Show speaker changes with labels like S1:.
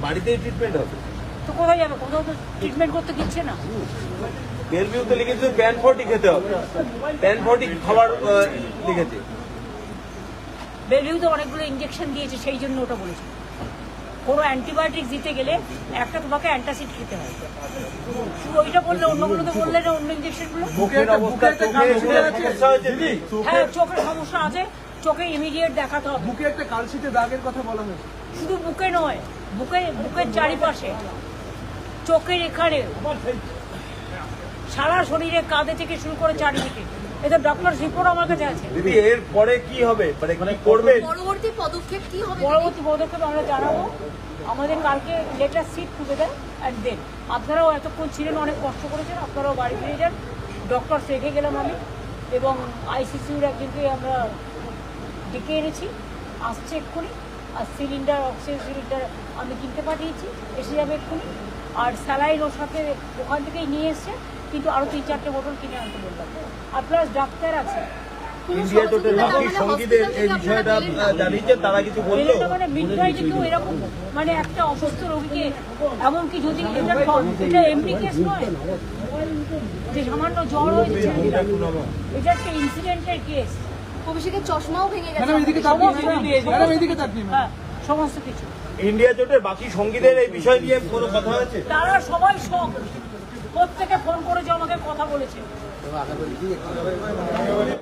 S1: বাড়িতেই ট্রিটমেন্ট হবে।
S2: তো কোথায় যাবে? কোথাও তো ট্রিটমেন্ট করতে দিচ্ছে না।
S1: বেলভিউতে লিখেছে প্যান 40 খেতে হবে, প্যান 40 খাবার লিখেছে।
S2: বেলভিউতে অনেকগুলো ইঞ্জেকশন দিয়েছে, সেই জন্য ওটা বলেছে। কোনো অ্যান্টিবায়োটিক দিতে গেলে একটা তোমাকে অ্যান্টাসিড খেতে হয়। শুধু ওইটা বললে, অন্যগুলোতে বললে না, অন্য ইঞ্জেকশনগুলো। হ্যাঁ, চোখের সমস্যা আছে, চোখে ইমিডিয়েট দেখাতে হবে।
S3: বুকে একটা কালশিটে দাগের কথা বলা হয়েছে।
S2: শুধু বুকে নয়, বুকের চারিপাশে, চোখের এখানে, সারা শরীরে, কাঁধে থেকে শুরু করে চারিদিকে। এটা ডক্টর রিপোর্ট আমার কাছে আছে।
S1: দিদি এর পরে কি হবে, মানে করবে
S4: পরবর্তী পদক্ষেপ কি হবে?
S2: পরবর্তী পদক্ষেপ আমরা জানাবো। আমাদের কালকে later sit together and then. আপনারাও এতক্ষণ ছিলেন, অনেক কষ্ট করেছেন, আপনারাও বাড়ি ফিরে যান। ডক্টর রেখে গেলাম আমি, এবং আইসিসিউর একজনকে আমরা ডেকে এনেছি, আসছে এক্ষুনি। আর সিলিন্ডার, অক্সিজেন সিলিন্ডার আমি কিনতে পাঠিয়েছি, এসে যাবে এক্ষুনি। আর স্যালাইন ওর সাথে ওখান থেকেই নিয়ে এসছে, কিন্তু আরও 3-4টে বোতল কিনে আনতে বললাম। আর প্লাস ডাক্তার আছে।
S1: ইন্ডিয়া জোটের বাকি সঙ্গীদের এই বিষয়টা জানিয়েছে, তারা কিছু বললো?
S2: মানে মিডনাইটে কেউ এরকম, মানে একটা অসুস্থ রোগীকে, এমনকি যদি এটা এমনি কেস নয় যে সামান্য জ্বর হয়েছে, এটা একটা ইনসিডেন্টের কেস।
S4: অভিষেকের চশমাও ভেঙে গেছে।
S2: হ্যাঁ, সমস্ত কিছু।
S1: ইন্ডিয়া জোটের বাকি সঙ্গীদের এই বিষয় নিয়ে কোনো কথা হয়েছে?
S2: তারা সবাই শখ, প্রত্যেকে ফোন করেছে আমাকে, কথা বলেছে।